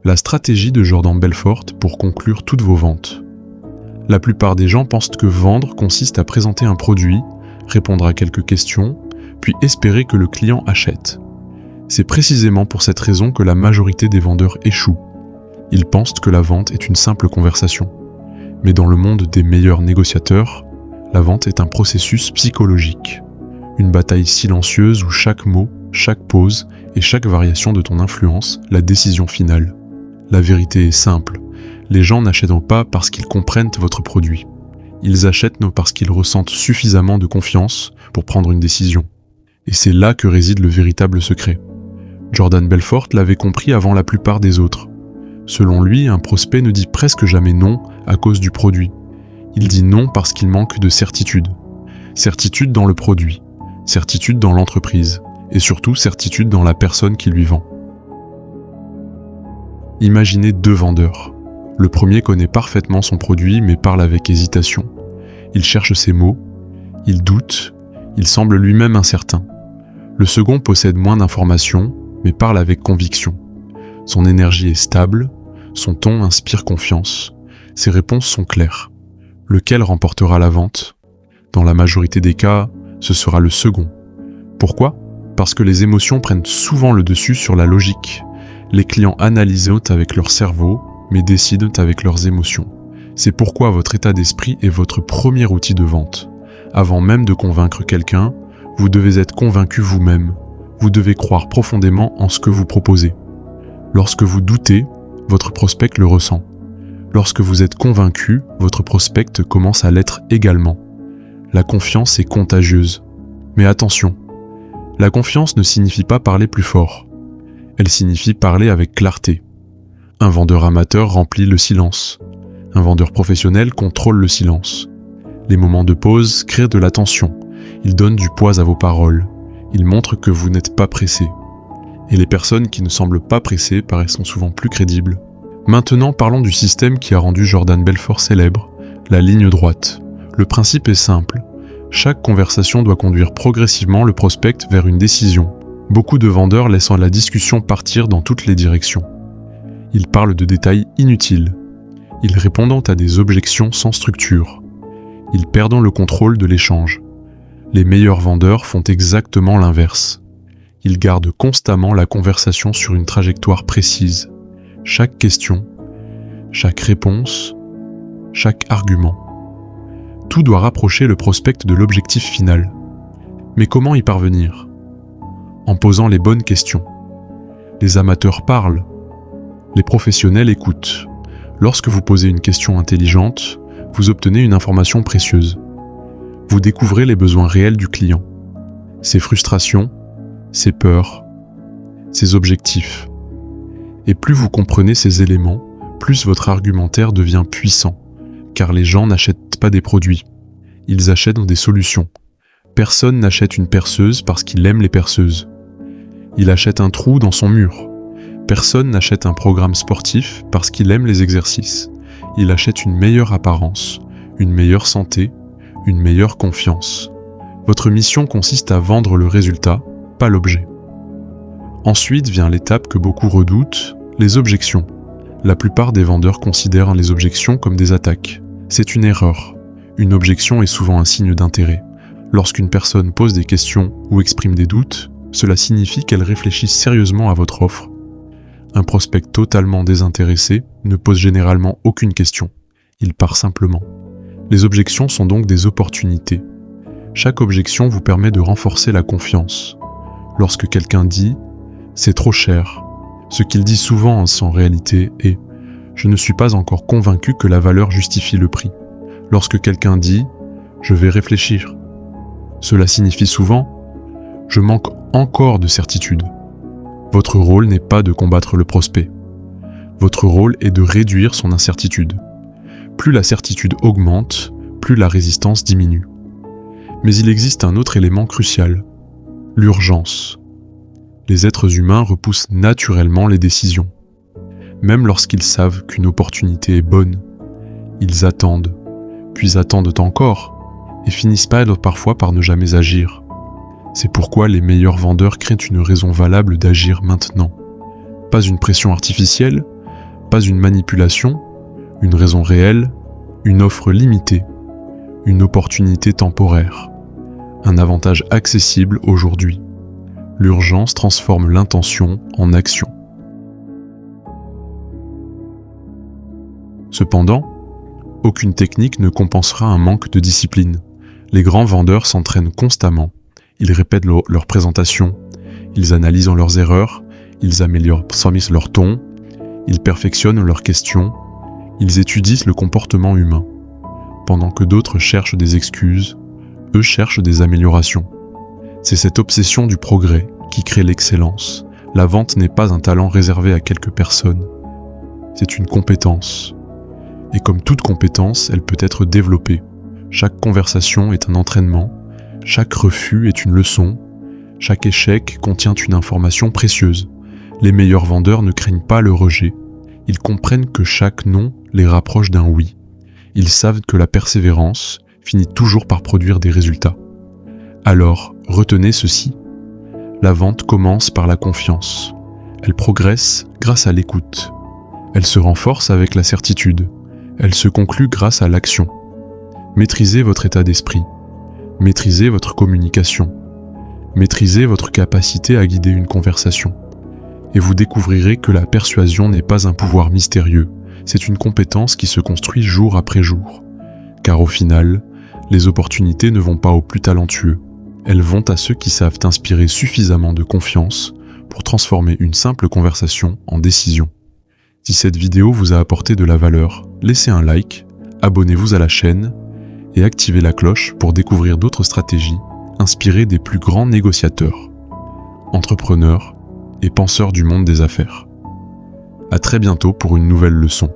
La stratégie de Jordan Belfort pour conclure toutes vos ventes. La plupart des gens pensent que vendre consiste à présenter un produit, répondre à quelques questions, puis espérer que le client achète. C'est précisément pour cette raison que la majorité des vendeurs échouent. Ils pensent que la vente est une simple conversation. Mais dans le monde des meilleurs négociateurs, la vente est un processus psychologique. Une bataille silencieuse où chaque mot, chaque pause et chaque variation de ton influence, la décision finale. La vérité est simple. Les gens n'achètent pas parce qu'ils comprennent votre produit. Ils achètent parce qu'ils ressentent suffisamment de confiance pour prendre une décision. Et c'est là que réside le véritable secret. Jordan Belfort l'avait compris avant la plupart des autres. Selon lui, un prospect ne dit presque jamais non à cause du produit. Il dit non parce qu'il manque de certitude. Certitude dans le produit, certitude dans l'entreprise, et surtout certitude dans la personne qui lui vend. Imaginez deux vendeurs. Le premier connaît parfaitement son produit mais parle avec hésitation. Il cherche ses mots, il doute, il semble lui-même incertain. Le second possède moins d'informations mais parle avec conviction. Son énergie est stable, son ton inspire confiance, ses réponses sont claires. Lequel remportera la vente ? Dans la majorité des cas, ce sera le second. Pourquoi ? Parce que les émotions prennent souvent le dessus sur la logique. Les clients analysent avec leur cerveau, mais décident avec leurs émotions. C'est pourquoi votre état d'esprit est votre premier outil de vente. Avant même de convaincre quelqu'un, vous devez être convaincu vous-même. Vous devez croire profondément en ce que vous proposez. Lorsque vous doutez, votre prospect le ressent. Lorsque vous êtes convaincu, votre prospect commence à l'être également. La confiance est contagieuse. Mais attention, la confiance ne signifie pas parler plus fort. Elle signifie parler avec clarté. Un vendeur amateur remplit le silence. Un vendeur professionnel contrôle le silence. Les moments de pause créent de la tension. Ils donnent du poids à vos paroles. Ils montrent que vous n'êtes pas pressé. Et les personnes qui ne semblent pas pressées paraissent souvent plus crédibles. Maintenant, parlons du système qui a rendu Jordan Belfort célèbre, la ligne droite. Le principe est simple. Chaque conversation doit conduire progressivement le prospect vers une décision. Beaucoup de vendeurs laissent la discussion partir dans toutes les directions. Ils parlent de détails inutiles. Ils répondent à des objections sans structure. Ils perdent le contrôle de l'échange. Les meilleurs vendeurs font exactement l'inverse. Ils gardent constamment la conversation sur une trajectoire précise. Chaque question, chaque réponse, chaque argument. Tout doit rapprocher le prospect de l'objectif final. Mais comment y parvenir ? En posant les bonnes questions. Les amateurs parlent. Les professionnels écoutent. Lorsque vous posez une question intelligente, vous obtenez une information précieuse. Vous découvrez les besoins réels du client, ses frustrations, ses peurs, ses objectifs. Et plus vous comprenez ces éléments, plus votre argumentaire devient puissant, car les gens n'achètent pas des produits, ils achètent des solutions. Personne n'achète une perceuse parce qu'il aime les perceuses. Il achète un trou dans son mur. Personne n'achète un programme sportif parce qu'il aime les exercices. Il achète une meilleure apparence, une meilleure santé, une meilleure confiance. Votre mission consiste à vendre le résultat, pas l'objet. Ensuite vient l'étape que beaucoup redoutent, les objections. La plupart des vendeurs considèrent les objections comme des attaques. C'est une erreur. Une objection est souvent un signe d'intérêt. Lorsqu'une personne pose des questions ou exprime des doutes, cela signifie qu'elle réfléchit sérieusement à votre offre. Un prospect totalement désintéressé ne pose généralement aucune question. Il part simplement. Les objections sont donc des opportunités. Chaque objection vous permet de renforcer la confiance. Lorsque quelqu'un dit « c'est trop cher », ce qu'il dit souvent en réalité est « je ne suis pas encore convaincu que la valeur justifie le prix ». Lorsque quelqu'un dit « je vais réfléchir », cela signifie souvent « je manque encore de certitude ». Votre rôle n'est pas de combattre le prospect. Votre rôle est de réduire son incertitude. Plus la certitude augmente, plus la résistance diminue. Mais il existe un autre élément crucial, l'urgence. Les êtres humains repoussent naturellement les décisions. Même lorsqu'ils savent qu'une opportunité est bonne, ils attendent, puis attendent encore, et finissent parfois par ne jamais agir. C'est pourquoi les meilleurs vendeurs créent une raison valable d'agir maintenant. Pas une pression artificielle, Pas une manipulation, une raison réelle, une offre limitée, une opportunité temporaire, un avantage accessible aujourd'hui. L'urgence transforme l'intention en action. Cependant, aucune technique ne compensera un manque de discipline. Les grands vendeurs s'entraînent constamment. Ils répètent leur présentation, ils analysent leurs erreurs, ils améliorent leur ton, ils perfectionnent leurs questions, ils étudient le comportement humain. Pendant que d'autres cherchent des excuses, eux cherchent des améliorations. C'est cette obsession du progrès qui crée l'excellence. La vente n'est pas un talent réservé à quelques personnes. C'est une compétence. Et comme toute compétence, elle peut être développée. Chaque conversation est un entraînement, chaque refus est une leçon, chaque échec contient une information précieuse. Les meilleurs vendeurs ne craignent pas le rejet. Ils comprennent que chaque non les rapproche d'un oui. Ils savent que la persévérance finit toujours par produire des résultats. Alors, retenez ceci. La vente commence par la confiance. Elle progresse grâce à l'écoute. Elle se renforce avec la certitude. Elle se conclut grâce à l'action. Maîtrisez votre état d'esprit. Maîtrisez votre communication. Maîtrisez votre capacité à guider une conversation. Et vous découvrirez que la persuasion n'est pas un pouvoir mystérieux, c'est une compétence qui se construit jour après jour. Car au final, les opportunités ne vont pas aux plus talentueux. Elles vont à ceux qui savent inspirer suffisamment de confiance pour transformer une simple conversation en décision. Si cette vidéo vous a apporté de la valeur, laissez un like, abonnez-vous à la chaîne et activez la cloche pour découvrir d'autres stratégies inspirées des plus grands négociateurs, entrepreneurs et penseurs du monde des affaires. À très bientôt pour une nouvelle leçon.